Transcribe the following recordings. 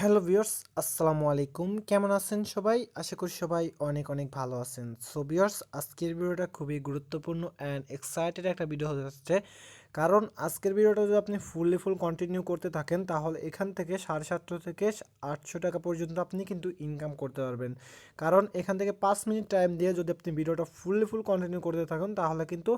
Hello viewers, আসসালামু আলাইকুম। কেমন আছেন সবাই? আশা করি সবাই অনেক অনেক ভালো আছেন। সো ভিউয়ার্স, আজকের ভিডিওটা খুবই গুরুত্বপূর্ণ অ্যান্ড এক্সাইটেড একটা ভিডিও হতে যাচ্ছে। কারণ আজকের ভিডিওটা যদি আপনি ফুল কন্টিনিউ করতে থাকেন তাহলে এখান থেকে 750 থেকে 800 টাকা পর্যন্ত আপনি কিন্তু ইনকাম করতে পারবেন। কারণ এখান থেকে 5 মিনিট টাইম দিয়ে যদি আপনি ভিডিওটা ফুল কন্টিনিউ করতে থাকেন তাহলে কিন্তু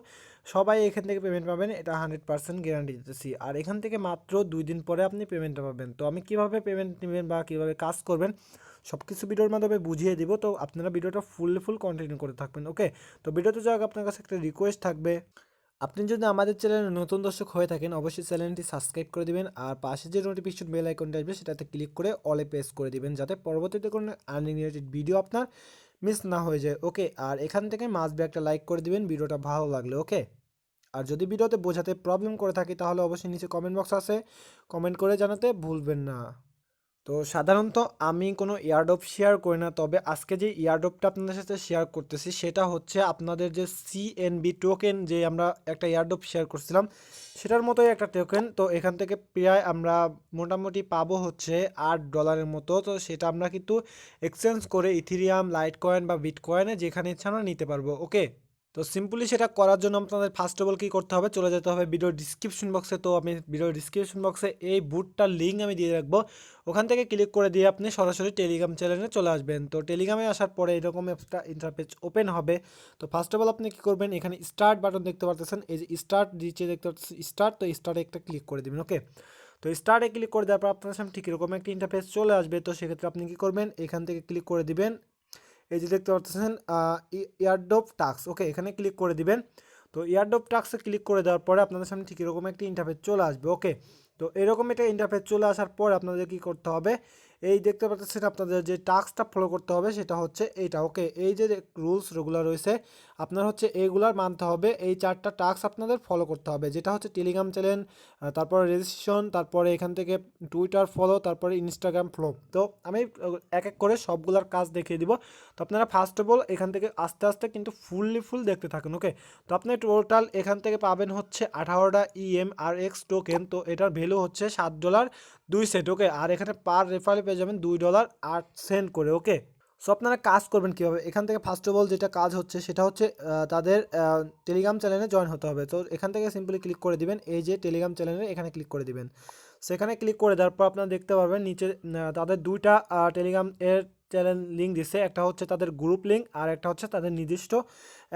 সবাই এখান থেকে পেমেন্ট পাবেন, এটা 100% গ্যারান্টি দিতেছি। আর এখান থেকে মাত্র 2 দিন পরে আপনি পেমেন্টটা পাবেন। তো আমি কিভাবে পেমেন্ট নেবেন বা কিভাবে কাজ করবেন সব কিছু ভিডিওর মাধ্যমে বুঝিয়ে দিব। তো আপনারা ভিডিওটা ফুল কন্টিনিউ করতে থাকবেন, ওকে? তো ভিডিওতে যাওয়ার আগে আপনার কাছে একটা রিকোয়েস্ট থাকবে, আপনি যদি আমাদের চ্যানেলে নতুন দর্শক হয়ে থাকেন অবশ্যই চ্যানেলটি সাবস্ক্রাইব করে দিবেন, আর পাশে যে নোটিফিকেশন বেল আইকনটা আসবে সেটাতে ক্লিক করে অলে প্রেস করে দিবেন, যাতে পরবর্তীতে কোনো আর্নিং রিলেটেড ভিডিও আপনার মিস না হয়ে যায়, ওকে? আর এখান থেকে মাস্ট বি একটা লাইক করে দিবেন ভিডিওটা ভালো লাগলে, ওকে? আর যদি ভিডিওতে বোঝাতে প্রবলেম করে থাকি তাহলে অবশ্যই নিচে কমেন্ট বক্স আছে, কমেন্ট করে জানাতে ভুলবেন না। তো সাধারণত আমি কোনো ইয়ারড্রপ শেয়ার করি না, তবে আজকে যে ইয়ারড্রপটা আপনাদের সাথে শেয়ার করতেছি সেটা হচ্ছে আপনাদের যে সিএনবি টোকেন, যে আমরা একটা ইয়ারড্রপ শেয়ার করছিলাম সেটার মতোই একটা টোকেন। তো এখান থেকে প্রায় আমরা মোটামুটি পাবো হচ্ছে $8 মতো। তো সেটা আমরা কিন্তু এক্সচেঞ্জ করে ইথিরিয়াম, লাইট কয়েন বা বিটকয়েনে যেখানে ইচ্ছা আমরা নিতে পারবো, ওকে? তো সিম্পলি সেটা করার জন্য আপনাদের ফার্স্ট অফ অল কী করতে হবে, চলে যেতে হবে ভিডিওর ডিসক্রিপশন বক্সে। তো আমি ভিডিওর ডিসক্রিপশন বক্সে এই বুটটার লিঙ্ক আমি দিয়ে রাখবো, ওখান থেকে ক্লিক করে দিয়ে আপনি সরাসরি টেলিগ্রাম চ্যানেলে চলে আসবেন। তো টেলিগ্রামে আসার পরে এরকম একটা ইন্টারফেস ওপেন হবে। তো ফার্স্ট অফ অল আপনি কী করবেন, এখানে স্টার্ট বাটন দেখতে পাচ্ছেন, এই যে স্টার্ট নিচে দেখতে পাচ্ছেন স্টার্ট, তো স্টার্টে একটা ক্লিক করে দেবেন, ওকে? তো স্টার্টে ক্লিক করে দেওয়ার পর আপনার সামনে ঠিক এরকম একটা ইন্টারফেস চলে আসবে। তো সেক্ষেত্রে আপনি কী করবেন, এখান থেকে ক্লিক করে দিবেন, এই যে দেখতে পাচ্ছেন ইয়ারড্রপ টাস্ক, ওকে? এখানে ক্লিক করে দিবেন। তো ইয়ারড্রপ টাস্কে ক্লিক করে দেওয়ার পরে আপনাদের সামনে ঠিক এরকম একটা ইন্টারফেস চলে আসবে, ওকে? তো এরকম একটা ইন্টারফেস চলে আসার পর আপনাদের কী করতে হবে, এই দেখতে পাচ্ছেন আপনাদের যে টাস্কটা ফলো করতে হবে সেটা হচ্ছে এইটা, ওকে? এই যে রুলস রেগুলার রয়েছে আপনার হচ্ছে এইগুলার মানতে হবে, এই 4টা টাস্ক আপনাদের ফলো করতে হবে, যেটা হচ্ছে টেলিগ্রাম চ্যানেল, তারপরে রেজিস্ট্রেশন, তারপরে এখান থেকে টুইটার ফলো, তারপরে ইনস্টাগ্রাম ফলো। তো আমি এক এক করে সবগুলার কাজ দেখিয়ে দিব। তো আপনারা ফার্স্ট অফ অল এখান থেকে আস্তে আস্তে কিন্তু ফুল দেখতে থাকুন, ওকে? তো আপনি টোটাল এখান থেকে পাবেন হচ্ছে 18টা ইএমআরএক্স টোকেন। তো এটার ভ্যালু হচ্ছে $7.02, ওকে? আর এখানে পার রেফারে পেয়ে যাবেন $2.08 করে, ওকে? সো আপনারা কাজ করবেন কীভাবে, এখান থেকে ফার্স্ট অফ অল যেটা কাজ হচ্ছে সেটা হচ্ছে তাদের টেলিগ্রাম চ্যানেলে জয়েন হতে হবে। তো এখান থেকে সিম্পলি ক্লিক করে দিবেন, এই যে টেলিগ্রাম চ্যানেলে এখানে ক্লিক করে দিবেন। সেখানে ক্লিক করে দেওয়ার পর আপনারা দেখতে পারবেন নিচে তাদের 2টা টেলিগ্রাম এর চ্যানেল লিঙ্ক দিচ্ছে, একটা হচ্ছে তাদের গ্রুপ লিঙ্ক আর একটা হচ্ছে তাদের নিজস্ব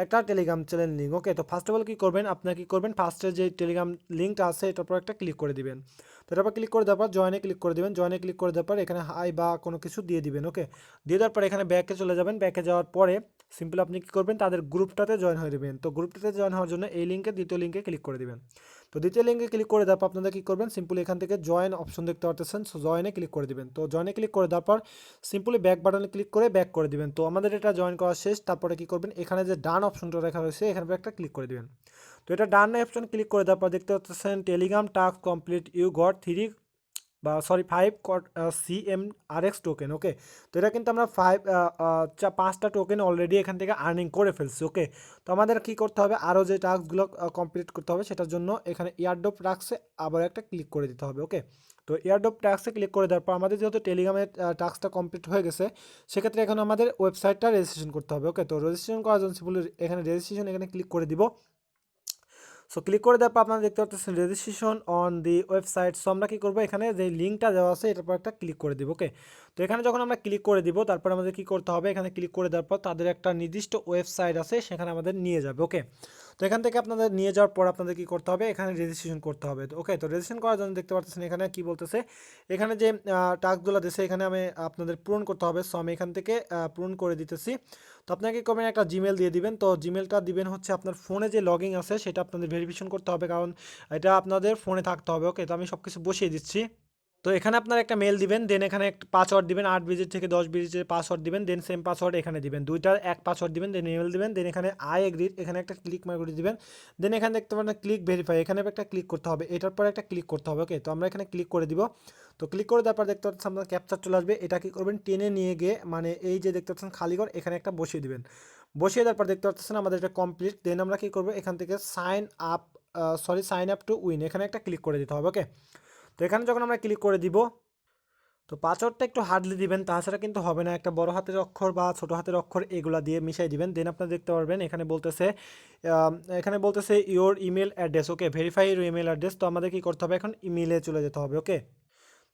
একটা টেলিগ্রাম চ্যানেল লিঙ্ক, ওকে? তো ফার্স্ট অফ অল কী করবেন, আপনারা কী করবেন, ফার্স্টে যে টেলিগ্রাম লিঙ্কটা আছে এটার উপর একটা ক্লিক করে দিবেন। তো এটার উপর ক্লিক করে দেওয়ার পর জয়েনে ক্লিক করে দিবেন, জয়েনে ক্লিক করে দেওয়ার পর এখানে হাই বা কোনো কিছু দিয়ে দিবেন, ওকে? দিয়ে দেওয়ার পর এখানে ব্যাকে চলে যাবেন, ব্যাকে যাওয়ার পরে সিম্পল আপনি কী করবেন, তাদের গ্রুপটাতে জয়েন হয়ে দেবেন। তো গ্রুপটাতে জয়েন হওয়ার জন্য এই লিঙ্কে দ্বিতীয় লিঙ্কে ক্লিক করে দিবেন। তো দ্বিতীয় লিঙ্কে ক্লিক করে দেওয়ার পর আপনাদের কী করবেন, সিম্পলি এখান থেকে জয়েন অপশন দেখতে পাচ্ছেন, সো জয়েনে ক্লিক করে দিবেন। তো জয়েনে ক্লিক করে দেওয়ার পর সিম্পলি ব্যাক বাটনে ক্লিক করে ব্যাক করে দিবেন। তো আমাদের এটা জয়েন করা শেষ। তারপরে কী করবেন, এখানে যে ডান অপশনটা লেখা রয়েছে এখানে একটা ক্লিক করে দিবেন। তো এটা ডান অপশন ক্লিক করে দেওয়ার পর দেখতে পাচ্ছেন Telegram task complete, you got 5 CMRX token, okay? তো এটা কিন্তু আমরা 5টা টোকেন অলরেডি এখান থেকে আর্নিং করে ফেলছি, ওকে? তো আমাদের কী করতে হবে, আরও যে টাস্কগুলো কমপ্লিট করতে হবে সেটার জন্য এখানে ইয়ারড্রপ টাস্কে আবার একটা ক্লিক করে দিতে হবে, ওকে? তো ইয়ারড্রপ টাস্কে ক্লিক করে দেওয়ার পর আমাদের যেহেতু টেলিগ্রামের টাস্কটা কমপ্লিট হয়ে গেছে সেক্ষেত্রে এখন আমাদের ওয়েবসাইটটা রেজিস্ট্রেশন করতে হবে, ওকে? তো রেজিস্ট্রেশন করার জন্য সিম্পলি এখানে রেজিস্ট্রেশন এখানে ক্লিক করে দিব। সো ক্লিক করে দেওয়ার পর আপনারা দেখতে পাচ্ছেন registration on the website. So আমরা কী করবো, এখানে যে লিঙ্কটা দেওয়া আছে এটার পর একটা ক্লিক করে দিব, ওকে? তো এখানে যখন আমরা ক্লিক করে দিব তারপর আমাদের কী করতে হবে, এখানে ক্লিক করে দেওয়ার পর তাদের একটা নির্দিষ্ট ওয়েবসাইট আছে সেখানে আমাদের নিয়ে যাবে, ওকে? তো এখান থেকে আপনাদের নিয়ে যাওয়ার পর আপনাদের কী করতে হবে, এখানে রেজিস্ট্রেশন করতে হবে, ওকে? তো রেজিস্ট্রেশন করার জন্য দেখতে পাচ্ছেন এখানে কী বলতেছে, এখানে যে টাস্কগুলো দিয়েছে এখানে আমি আপনাদের পূরণ করতে হবে। সো আমি এখান থেকে পূরণ করে দিতেছি। তো আপনাকে কী করবেন, একটা জিমেল দিয়ে দিবেন। তো জিমেলটা দিবেন হচ্ছে আপনার ফোনে যে লগইন আছে সেটা আপনাদের ভেরিফিকেশন করতে হবে, কারণ এটা আপনাদের ফোনে থাকতে হবে, ওকে? তো আমি সব কিছু বসিয়ে দিচ্ছি। তো এখানে আপনারা একটা মেল দিবেন, দেন এখানে একটা পাসওয়ার্ড দিবেন, 8 ডিজিট থেকে 10 ডিজিটের পাসওয়ার্ড দিবেন, দেন সেম পাসওয়ার্ড এখানে দিবেন, দুইটার এক পাসওয়ার্ড দিবেন, দেন ইমেল দিবেন, দেন এখানে আই এগ্রি এখানে একটা ক্লিক মার করে দিবেন, দেন এখানে দেখতে পারেন ক্লিক ভেরিফাই, এখানে একটা ক্লিক করতে হবে, এটার পরে একটা ক্লিক করতে হবে, ওকে? তো আমরা এখানে ক্লিক করে দিব। তো ক্লিক করে দেওয়ার পর দেখতে পাচ্ছেন আপনার ক্যাপচার চলে আসবে, এটা কী করবেন, টেনে নিয়ে গিয়ে মানে এই যে দেখতে পাচ্ছেন খালি ঘর এখানে একটা বসিয়ে দিবেন। বসিয়ে দেওয়ার পর দেখতে পাচ্ছেন আমাদের এটা কমপ্লিট। দেন আমরা কী করবো, এখান থেকে সাইন আপ টু উইন এখানে একটা ক্লিক করে দিতে হবে, ওকে? তো এখানে যখন আমরা ক্লিক করে দিব তো পাসওয়ার্ডটা একটু হার্ডলি দিবেন, তাছাড়া কিন্তু হবে না। একটা বড় হাতের অক্ষর বা ছোট হাতের অক্ষর এগুলা দিয়ে মিশাই দিবেন। দেন আপনারা দেখতে পারবেন এখানে বলতেছে your email address. Okay, verify your email address. তো আমাদের কি করতে হবে, এখন ইমেলে চলে যেতে হবে। ওকে,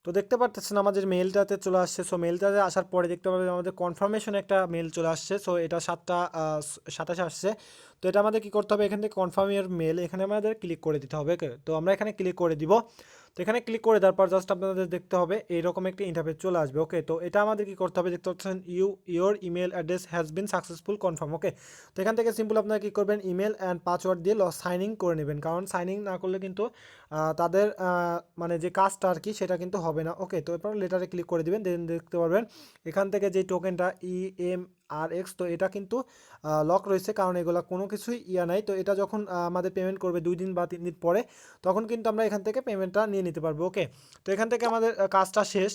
তো দেখতে পারতেছেন আমাদের মেলটাতে চলে আসছে। সো মেলটাতে আসার পরে দেখতে পাবেন আমাদের কনফার্মেশন একটা মেল চলে আসছে। সো এটা 7:27 আসছে। তো এটা আমাদের কি করতে হবে, এখান থেকে কনফার্ম ইয়ার মেল এখানে আমাদের ক্লিক করে দিতে হবে। ওকে, তো আমরা এখানে ক্লিক করে দিব। তো এখানে ক্লিক করে দেওয়ার পর জাস্ট আপনাদের দেখতে হবে এইরকম একটা ইন্টারফেস চলে আসবে। ওকে, তো এটা আমাদের কি করতে হবে, দেখতে পাচ্ছেন your email address has been successful confirm. Okay, তো এখান থেকে সিম্পল আপনারা কী করবেন, ইমেল অ্যান্ড পাসওয়ার্ড দিয়ে সাইন ইন করে নেবেন, কারণ সাইন ইন না করলে কিন্তু তাদের মানে যে কাজটা আর কি সেটা কিন্তু হবে না। ওকে, তো এরপর লেটারে ক্লিক করে দিবেন। দেন দেখতে পারবেন এখান থেকে যে টোকেনটা EMRX, তো এটা কিন্তু লক রয়েছে, কারণ এগুলো কোনো কিছুই নাই। তো এটা যখন আমাদের পেমেন্ট করবে 2 দিন বা 3 দিন পরে, তখন কিন্তু আমরা এখান থেকে পেমেন্টটা নিয়ে নিতে পারবো। ওকে, তো এখান থেকে আমাদের কাজটা শেষ।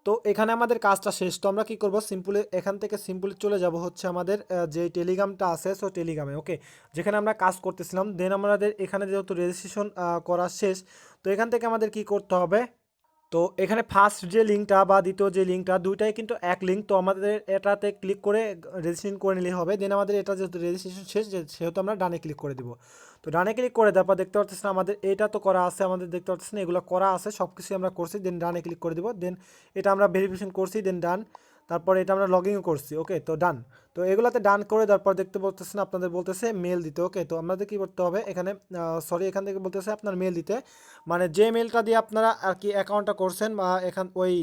তো এখানে আমাদের কাজটা শেষ। তো আমরা কি করব, সিম্পলি এখান থেকে সিম্পলি চলে যাব হচ্ছে আমাদের যে টেলিগ্রামটা আছে, সো টেলিগ্রামে। ওকে, যেখানে আমরা কাজ করতেছিলাম। দেন আমাদের এখানে যেহেতু রেজিস্ট্রেশন করা শেষ, তো এখান থেকে আমাদের কি করতে হবে, তো এখানে ফার্স্ট যে লিঙ্কটা বা দ্বিতীয় যে লিঙ্কটা, দুইটাই কিন্তু এক লিঙ্ক। তো আমাদের এটাতে ক্লিক করে রেজিস্ট্রেশন করে নিলেই হবে। দেন আমাদের এটা যেহেতু রেজিস্ট্রেশন শেষ, সেহেতু আমরা ডানে ক্লিক করে দিব। তো ডানে ক্লিক করে দেওয়ার পর দেখতে পাচ্ছেন আমাদের এটা তো করা আছে, আমাদের দেখতে পাচ্ছেন এগুলো করা আছে, সব কিছুই আমরা করছি। দেন ডানে ক্লিক করে দিব। দেন এটা আমরা ভেরিফিকেশন করছি, দেন ডান। তারপরে এটা আমরা লগইনও করছি। ওকে, তো ডান। তো এগুলাতে ডান করে দেওয়ার পর দেখতে পাচ্ছেন আপনাদের বলতেছে মেল দিতে। ওকে, তো আমাদের কী করতে হবে, এখানে এখান থেকে বলতেছে আপনার মেল দিতে, মানে যে মেলটা দিয়ে আপনারা আর কি অ্যাকাউন্টটা করছেন বা ওই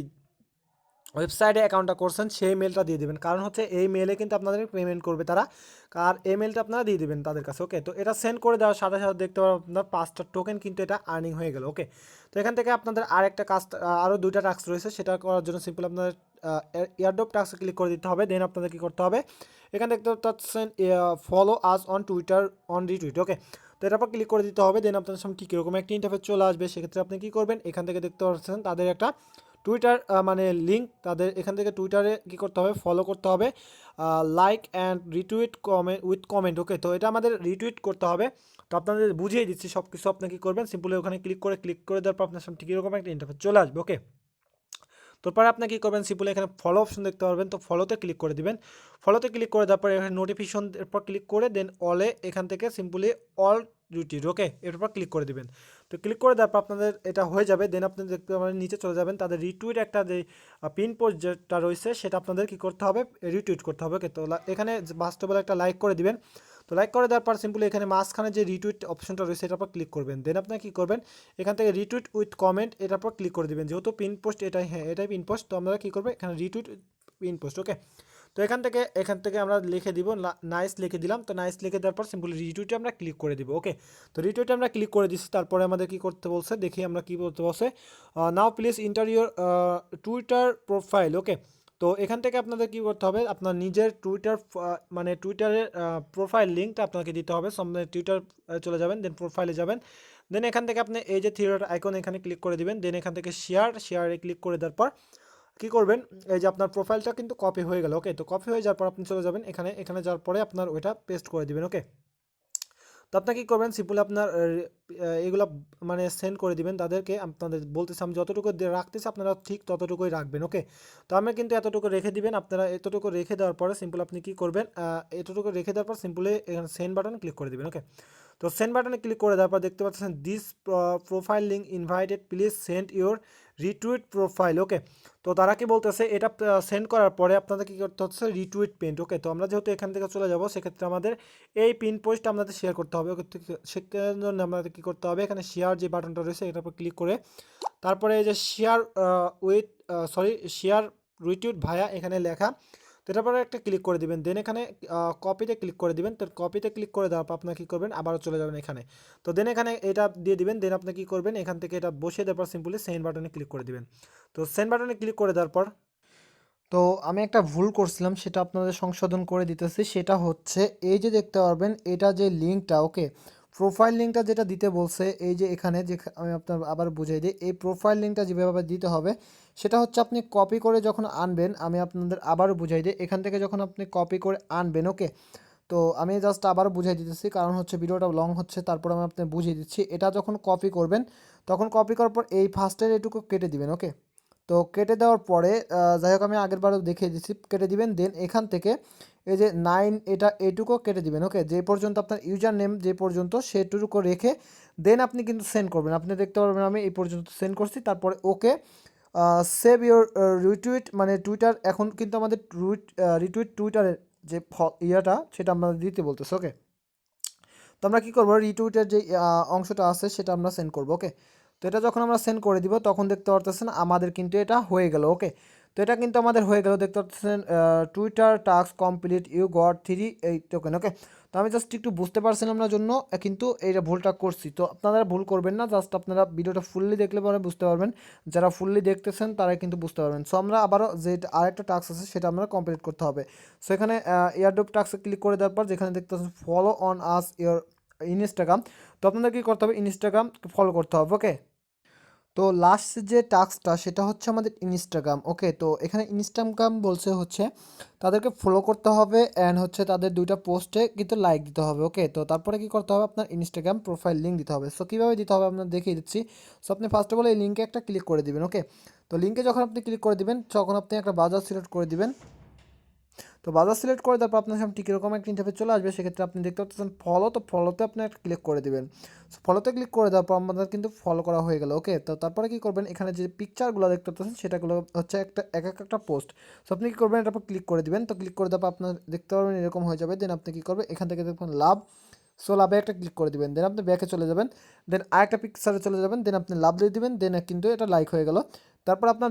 ওয়েবসাইটে অ্যাকাউন্টটা করছেন সেই মেলটা দিয়ে দেবেন, কারণ হচ্ছে এই মেলে কিন্তু আপনাদের পেমেন্ট করবে তারা, আর এই মেলটা আপনারা দিয়ে দেবেন তাদের কাছে। ওকে, তো এটা সেন্ড করে দেওয়ার সাথে সাথে দেখতে পাবেন আপনার 5টা টোকেন কিন্তু এটা আর্নিং হয়ে গেল। ওকে, তো এখান থেকে আপনাদের আরেকটা কাজ, আরও 2টা টাস্ক রয়েছে, সেটা করার জন্য সিম্পল আপনাদের এয়ারড্রপ টাস্কে ক্লিক করে দিতে হবে। দেন আপনাদের কী করতে হবে, এখানে দেখতে পাচ্ছেন follow us on Twitter on retweet. Okay, তো এটার পর ক্লিক করে দিতে হবে। দেন আপনাদের সামনে ঠিক এরকম একটা ইন্টারফেস চলে আসবে। সেক্ষেত্রে আপনি কী করবেন, এখান থেকে দেখতে পাচ্ছেন তাদের একটা টুইটার মানে লিঙ্ক, তাদের এখান থেকে টুইটারে কী করতে হবে, ফলো করতে হবে, like and retweet comment with comment. Okay, তো এটা আমাদের রিটুইট করতে হবে। তো আপনাদের বুঝিয়ে দিচ্ছি সব কিছু। আপনি কী করবেন, সিম্পলি ওখানে ক্লিক করে দেওয়ার পর আপনার সামনে ঠিক এরকম একটা ইন্টারফেস চলে আসবে। ওকে, তারপরে আপনি কী করবেন, সিম্পলি এখানে ফলো অপশন দেখতে পারবেন, তো ফলোতে ক্লিক করে দিবেন। ফলোতে ক্লিক করে দেওয়ার পরে এখানে নোটিফিকেশন এরপর ক্লিক করে দেন অলে, এখান থেকে সিম্পলি অল রিটুইট। ওকে, এরপর ক্লিক করে দিবেন। তো ক্লিক করে দেওয়ার পর আপনাদের এটা হয়ে যাবে। দেন আপনি দেখতে পাবেন নিচে চলে যাবেন, তাদের রিটুইট একটা যে পিন পোস্ট যেটা রয়েছে সেটা আপনাদের কী করতে হবে, রিটুইট করতে হবে। ওকে, তো এখানে বাস্তবে একটা লাইক করে দিবেন। তো লাইক করে দেওয়ার পর সিম্পলি এখানে মাঝখানে যে রিটুইট অপশনটা রয়েছে এটার পর ক্লিক করবেন। দেন আপনি কী করবেন, এখান থেকে রিটুইট উইথ কমেন্ট এটার পর ক্লিক করে দিবেন। যেহেতু পিন পোস্ট এটাই, হ্যাঁ এটাই পিন পোস্ট, তো আমরা কী করবো, এখানে রিটুইট পিন পোস্ট। ওকে, তো এখান থেকে আমরা লিখে দিব নাইস, লিখে দিলাম। তো নাইস লিখে দেওয়ার পর সিম্পলি রিটুইটে আমরা ক্লিক করে দিব। ওকে, তো রিটুইটে আমরা ক্লিক করে দিচ্ছি। তারপরে আমাদের কী করতে বলছে দেখি আমরা কী করতে বলছে, now please enter your Twitter profile. Okay, তো এখান থেকে আপনাদের কী করতে হবে, আপনার নিজের টুইটার মানে টুইটারের প্রোফাইল লিঙ্কটা আপনাকে দিতে হবে। সামনে টুইটার চলে যাবেন, দেন প্রোফাইলে যাবেন। দেন এখান থেকে আপনি এই যে থ্রি ডট আইকন এখানে ক্লিক করে দিবেন। দেন এখান থেকে শেয়ারে ক্লিক করে দেওয়ার পর কী করবেন, এই যে আপনার প্রোফাইলটা কিন্তু কপি হয়ে গেল। ওকে, তো কপি হয়ে যাওয়ার পর আপনি চলে যাবেন এখানে যাওয়ার পরে আপনার ওইটা পেস্ট করে দিবেন। ওকে, তো আপনি কী করবেন, সিম্পলি আপনার এগুলো মানে সেন্ড করে দিবেন তাদেরকে। আপনাদের বলতেছি আমি যতটুকু রাখতেছি আপনারা ঠিক ততটুকুই রাখবেন। ওকে, তো আমি কিন্তু এতটুকু রেখে দিবেন। আপনারা এতটুকু রেখে দেওয়ার পরে সিম্পল আপনি কী করবেন, এতটুকু রেখে দেওয়ার পর সিম্পলি এখানে সেন্ড বাটনে ক্লিক করে দেবেন। ওকে, তো সেন্ড বাটনে ক্লিক করে দেওয়ার পর দেখতে পাচ্ছেন this profile link invited, please send your retweet profile. Okay, তো তারা কি বলতেছে, এটা সেন্ড করার পরে আপনাদের কী করতে হচ্ছে, রিটুইট পেন্ট। ওকে, তো আমরা যেহেতু এখান থেকে চলে যাব, সেক্ষেত্রে আমাদের এই পিন পোস্ট আমাদের শেয়ার করতে হবে। ওকে, সেজন্য আমাদের কী করতে হবে, এখানে শেয়ার যে বাটনটা রয়েছে এটার উপর ক্লিক করে তারপরে এই যে শেয়ার রিটুইট ভায়া এখানে লেখা, তো এটার পরে একটা ক্লিক করে দিবেন। দেন এখানে কপিতে ক্লিক করে দিবেন। তো কপিতে ক্লিক করে দেওয়ার পর আপনার কী করবেন, আবারও চলে যাবেন এখানে। তো দেন এখানে এটা দিয়ে দিবেন। দেন আপনি কী করবেন, এখান থেকে এটা বসিয়ে দেওয়ার পর সিম্পলি সেন্ড বাটনে ক্লিক করে দিবেন। তো সেন্ড বাটনে ক্লিক করে দেওয়ার পর, তো আমি একটা ভুল করছিলাম সেটা আপনাদের সংশোধন করে দিতেছি। সেটা হচ্ছে এই যে দেখতে পারবেন এটা যে লিঙ্কটা, ওকে, প্রোফাইল লিঙ্কটা যেটা দিতে বলছে, এই যে এখানে যে আমি আপনার আবার বুঝাই দিই, এই প্রোফাইল লিঙ্কটা যেভাবে দিতে হবে সেটা হচ্ছে আপনি কপি করে যখন আনবেন, আমি আপনাদের আবারও বুঝাই দিই, এখান থেকে যখন আপনি কপি করে আনবেন। ওকে, তো আমি জাস্ট আবারও বুঝাই দিতেছি, কারণ হচ্ছে ভিডিওটা লং হচ্ছে, তারপর আমি আপনাকে বুঝিয়ে দিচ্ছি। এটা যখন কপি করবেন তখন কপি করার পর এই ফার্স্টের এটুকু কেটে দিবেন। ওকে, তো তো কেটে দেওয়ার পরে যাই হোক আমি আগেরবারও দেখিয়ে দিচ্ছি, কেটে দিবেন। দেন এখান থেকে এই যে 9 এটা এইটুকু কেটে দিবেন। ওকে, যে পর্যন্ত আপনার ইউজার নেম যে পর্যন্ত সেটুকু রেখে দেন আপনি কিন্তু সেন্ড করবেন। আপনি দেখতে পারবেন আমি এই পর্যন্ত সেন্ড করছি, তারপরে ওকে সেভ ইউর রিটুইট, মানে টুইটার এখন কিন্তু আমাদের রিটুইট টুইটারের যে ইয়াটা সেটা আমরা দিতে বলতেছে। ওকে, তো আমরা কী করবো, রিটুইটের যে অংশটা আছে সেটা আমরা সেন্ড করবো। ওকে, তো এটা যখন আমরা সেন্ড করে দিব তখন দেখতে পারতেছেন আমাদের কিন্তু এটা হয়ে গেল। ওকে, তো এটা কিন্তু আমাদের হয়ে গেল, দেখতে পাচ্ছেন Twitter task complete, you got 3 এই টোকেন। ওকে, তো আমি জাস্ট একটু বুঝতে পারছিলাম না জন্য কিন্তু এইটা ভুলটা করছি। তো আপনারা ভুল করবেন না, জাস্ট আপনারা ভিডিওটা ফুললি দেখলে পরে বুঝতে পারবেন। যারা ফুললি দেখতেছেন তারাই কিন্তু বুঝতে পারবেন। সো আমরা আবারও যে আরেকটা টাস্ক আছে সেটা আমরা কমপ্লিট করতে হবে। সো এখানে এয়ারড্রপ টাস্কে ক্লিক করে দেওয়ার পর যেখানে দেখতে পাচ্ছেন follow on us your Instagram, তো আপনাদের কী করতে হবে, ইনস্টাগ্রাম ফলো করতে হবে। ওকে, তো লাস্ট যে টাস্কটা সেটা হচ্ছে আমাদের ইনস্টাগ্রাম। ওকে, তো এখানে ইনস্টাগ্রাম বলছে হচ্ছে তাদেরকে ফলো করতে হবে অ্যান্ড হচ্ছে তাদের 2টা পোস্টে কিন্তু লাইক দিতে হবে। ওকে, তো তারপরে কি করতে হবে, আপনার ইনস্টাগ্রাম প্রোফাইল লিঙ্ক দিতে হবে। সো কীভাবে দিতে হবে আপনার দেখিয়ে দিচ্ছি। সো আপনি ফার্স্ট অফ অল এই লিঙ্কে একটা ক্লিক করে দিবেন। ওকে, তো লিঙ্কে যখন আপনি ক্লিক করে দিবেন তখন আপনি একটা ব্রাউজার সিলেক্ট করে দিবেন। তো ব্রাউজার সিলেক্ট করে তারপর আপনার সামনে ঠিক এরকম একটা ইন্টারফেস চলে আসবে। সেক্ষেত্রে আপনি দেখতে পাচ্ছেন ফলো, তো ফলোতে আপনি একটা ক্লিক করে দিবেন। সো ফলোতে ক্লিক করে দেওয়ার পর আমাদের কিন্তু ফলো করা হয়ে গেল। ওকে, তো তারপরে কী করবেন, এখানে যে পিকচারগুলো দেখতে পাচ্ছেন সেটাগুলো হচ্ছে একটা পোস্ট। সো আপনি কী করবেন, এটার উপর ক্লিক করে দিবেন। তো ক্লিক করে দেওয়ার পর আপনার দেখতে পারবেন এরকম হয়ে যাবে। দেন আপনি কী করবেন, এখান থেকে দেখবেন লাভ, সো লাভে একটা ক্লিক করে দিবেন। দেন আপনি ব্যাকে চলে যাবেন, দেন আরেকটা পিকচারে চলে যাবেন, দেন আপনি লাভ দিয়ে দিবেন। দেন কিন্তু এটা লাইক হয়ে গেল। তারপর আপনার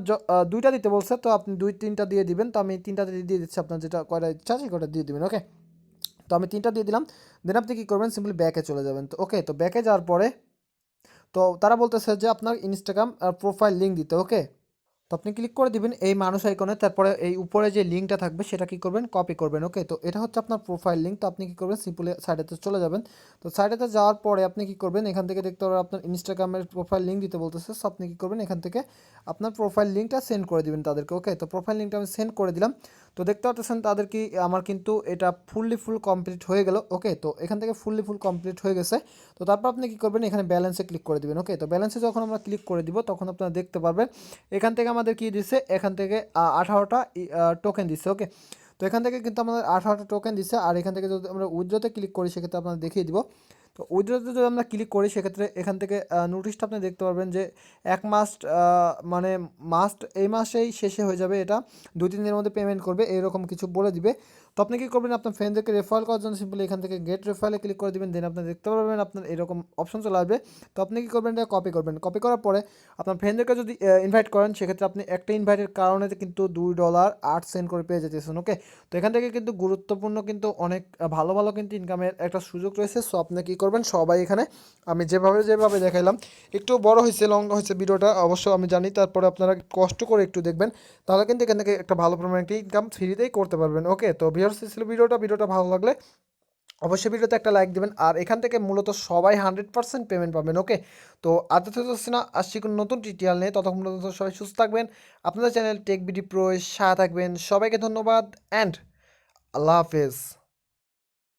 2টা দিতে বলছে, তো আপনি 2-3টা দিয়ে দিবেন। তো আমি 3টা দিয়ে দিচ্ছি, আপনার যেটা কয়টা ইচ্ছা আছে কয়টা দিয়ে দিবেন। ওকে, তো আমি 3টা দিয়ে দিলাম। দেন আপনি কী করবেন, সিম্পলি ব্যাকে চলে যাবেন। তো ওকে, তো ব্যাকে যাওয়ার পরে তো তারা বলতেছে যে আপনার ইনস্টাগ্রাম প্রোফাইল লিঙ্ক দিতে। ওকে, তো আপনি ক্লিক করে দিবেন এই মানুষ আইকনে, তারপরে এই উপরে যে লিঙ্কটা থাকবে সেটা কী করবেন, কপি করবেন। ওকে, তো এটা হচ্ছে আপনার প্রোফাইল লিঙ্ক। তো আপনি কী করবেন, সিম্পলি সাইডেতে চলে যাবেন। তো সাইডেতে যাওয়ার পরে আপনি কী করবেন, এখান থেকে দেখতে পারবেন আপনার ইনস্টাগ্রামের প্রোফাইল লিঙ্ক দিতে বলতেছে। সো আপনি কী করবেন, এখান থেকে আপনার প্রোফাইল লিঙ্কটা সেন্ড করে দিবেন তাদেরকে। ওকে, তো প্রোফাইল লিঙ্কটা আমি সেন্ড করে দিলাম। তো দেখতে পাচ্ছেন তাদের কি আমার কিন্তু এটা ফুল কমপ্লিট হয়ে গেল। ওকে, তো এখান থেকে ফুল কমপ্লিট হয়ে গেছে। তো তারপর আপনি কী করবেন, এখানে ব্যালেন্সে ক্লিক করে দিবেন। ওকে, তো ব্যালেন্সে যখন আমরা ক্লিক করে দিব তখন আপনারা দেখতে পারবেন এখান থেকে আমাদের কি দিছে, এখান থেকে 18টা টোকেন দিচ্ছে। ওকে, তো এখান থেকে কিন্তু আমাদের 18টা টোকেন দিচ্ছে। আর এখান থেকে যদি আমরা উইথড্রতে ক্লিক করি সেক্ষেত্রে আপনাদের দেখিয়ে দিব। তো উইথড্রতে যদি আমরা ক্লিক করি সেক্ষেত্রে এখান থেকে নোটিশটা আপনি দেখতে পারবেন যে 1 মাস মানে এই মাসেই শেষে হয়ে যাবে, এটা 2-3 দিনের মধ্যে পেমেন্ট করবে এরকম কিছু বলে দিবে। তো আপনি কী করবেন, আপনার ফ্রেন্ডদেরকে রেফার করার জন্য সিম্পলি এখান থেকে গেট রেফারে ক্লিক করে দিবেন। দেন আপনি দেখতে পারবেন আপনার এরকম অপশন চলে আসবে। তো আপনি কী করবেন, এটা কপি করবেন। কপি করার পরে আপনার ফ্রেন্ডদেরকে যদি ইনভাইট করেন সেক্ষেত্রে আপনি একটা ইনভাইটের কারণে কিন্তু $2.08 করে পেয়ে যেতেছেন। ওকে, তো এখান থেকে কিন্তু গুরুত্বপূর্ণ কিন্তু অনেক ভালো ভালো কিন্তু ইনকামের একটা সুযোগ রয়েছে। সো আপনি কী করবেন, সবাই এখানে আমি যেভাবে দেখাইলাম, একটু বড় হয়েছে লং হয়েছে ভিডিওটা অবশ্য আমি জানি, তারপরে আপনারা কষ্ট করে একটু দেখবেন, তাহলে কিন্তু এখান থেকে একটা ভালো পরিমাণে একটা ইনকাম ফ্রিতেই করতে পারবেন। ওকে, তো ভিউয়ার্স ছিল ভিডিওটা ভালো লাগলে অবশ্যই ভিডিওতে একটা লাইক দেবেন। আর এখান থেকে মূলত সবাই 100% পেমেন্ট পাবেন। ওকে, তো আজ হচ্ছে না, আসছি কোনো নতুন টিউটোরিয়াল নিয়ে, ততক্ষণ পর্যন্ত সবাই সুস্থ থাকবেন। আপনাদের চ্যানেল টেক বিডি প্রো সাথে থাকবেন। সবাইকে ধন্যবাদ অ্যান্ড আল্লাহ হাফেজ।